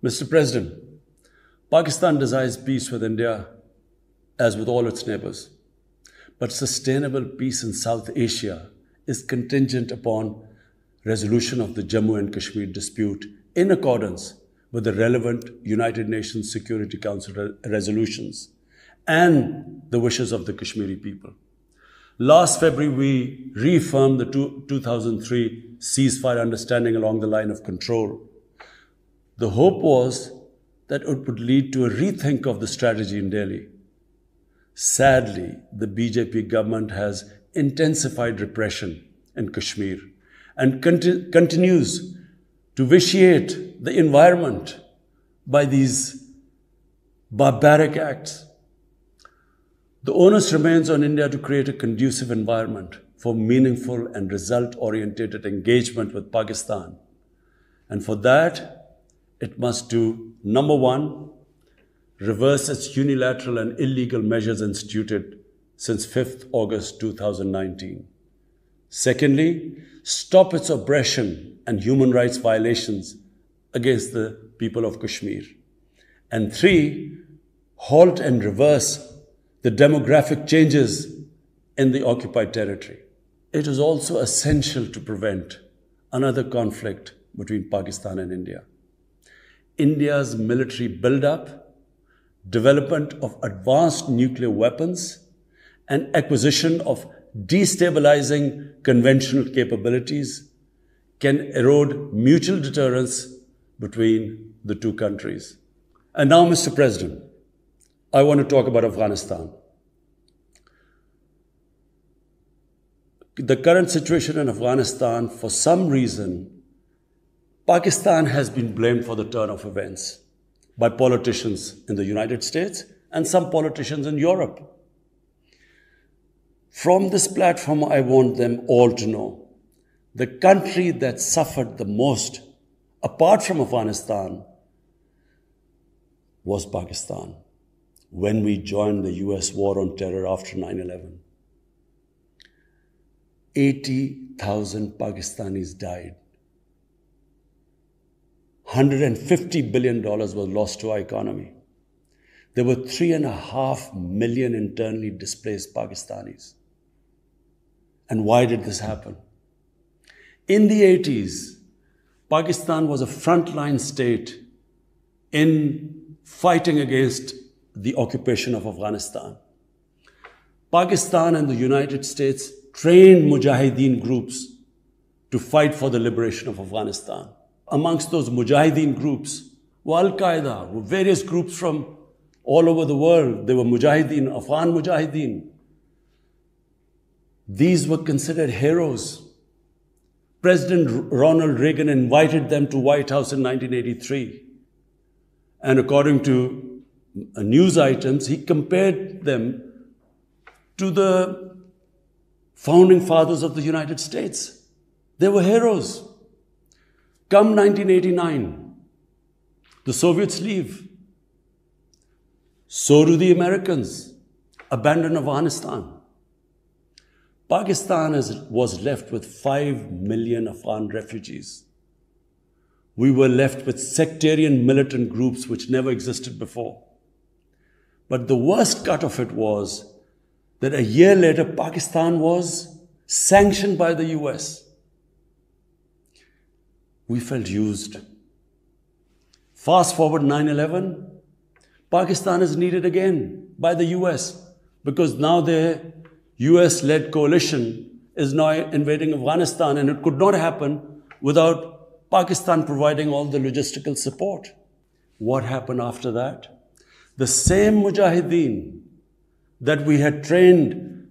Mr. President, Pakistan desires peace with India as with all its neighbors. But sustainable peace in South Asia is contingent upon resolution of the Jammu and Kashmir dispute in accordance with the relevant United Nations Security Council resolutions and the wishes of the Kashmiri people. Last February, we reaffirmed the 2003 ceasefire understanding along the line of control. The hope was that it would lead to a rethink of the strategy in Delhi. Sadly, the BJP government has intensified repression in Kashmir and continues to vitiate the environment by these barbaric acts. The onus remains on India to create a conducive environment for meaningful and result-oriented engagement with Pakistan. And for that, it must do, number one, reverse its unilateral and illegal measures instituted since 5th August 2019. Secondly, stop its oppression and human rights violations against the people of Kashmir. And three, halt and reverse the demographic changes in the occupied territory. It is also essential to prevent another conflict between Pakistan and India. India's military buildup, development of advanced nuclear weapons, and acquisition of destabilizing conventional capabilities can erode mutual deterrence between the two countries. And now, Mr. President, I want to talk about Afghanistan. The current situation in Afghanistan, for some reason, Pakistan has been blamed for the turn of events by politicians in the United States and some politicians in Europe. From this platform, I want them all to know the country that suffered the most, apart from Afghanistan, was Pakistan when we joined the US war on terror after 9/11. 80,000 Pakistanis died. $150 billion was lost to our economy. There were 3.5 million internally displaced Pakistanis. And why did this happen? In the 80s, Pakistan was a frontline state in fighting against the occupation of Afghanistan. Pakistan and the United States trained mujahideen groups to fight for the liberation of Afghanistan. Amongst those mujahideen groups were Al-Qaeda, were various groups from all over the world. They were mujahideen, Afghan mujahideen. These were considered heroes. President Ronald Reagan invited them to White House in 1983. And according to news items, he compared them to the founding fathers of the United States. They were heroes. Come 1989, the Soviets leave. So do the Americans, abandon Afghanistan. Pakistan was left with 5 million Afghan refugees. We were left with sectarian militant groups which never existed before. But the worst cut of it was that a year later, Pakistan was sanctioned by the US. We felt used. Fast forward 9/11, Pakistan is needed again by the US because now their US-led coalition is now invading Afghanistan, and it could not happen without Pakistan providing all the logistical support. What happened after that? The same mujahideen that we had trained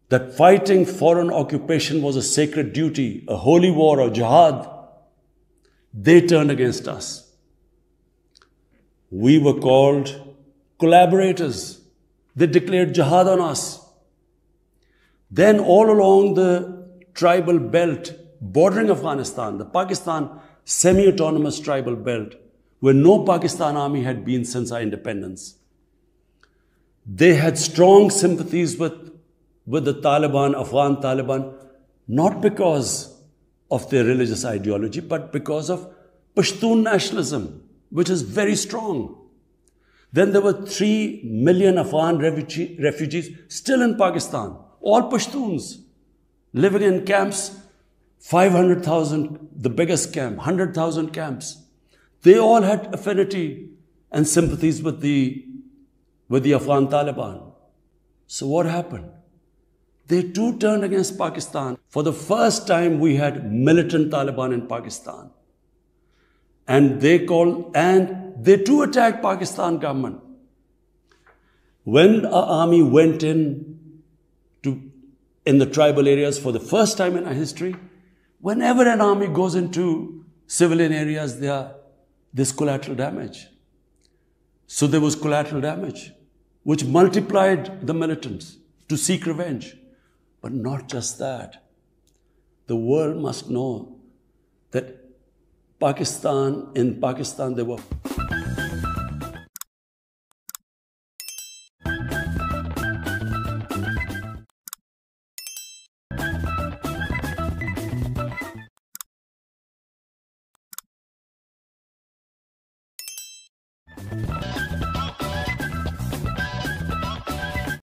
that fighting foreign occupation was a sacred duty, a holy war, or jihad, they turned against us. We were called collaborators. They declared jihad on us. Then all along the tribal belt bordering Afghanistan, the Pakistan semi-autonomous tribal belt, where no Pakistan army had been since our independence, they had strong sympathies with the Taliban, Afghan Taliban, not because of their religious ideology, but because of Pashtun nationalism. which is very strong. Then there were 3 million Afghan refugees still in Pakistan, all Pashtuns, living in camps, 500,000, the biggest camp, 100,000 camps. They all had affinity and sympathies with the Afghan Taliban. So what happened? They too turned against Pakistan. For the first time, we had militant Taliban in Pakistan. And they too attacked Pakistan government. When our army went in the tribal areas for the first time in our history, whenever an army goes into civilian areas, there's collateral damage. So there was collateral damage, which multiplied the militants to seek revenge. But not just that. The world must know that in Pakistan, there were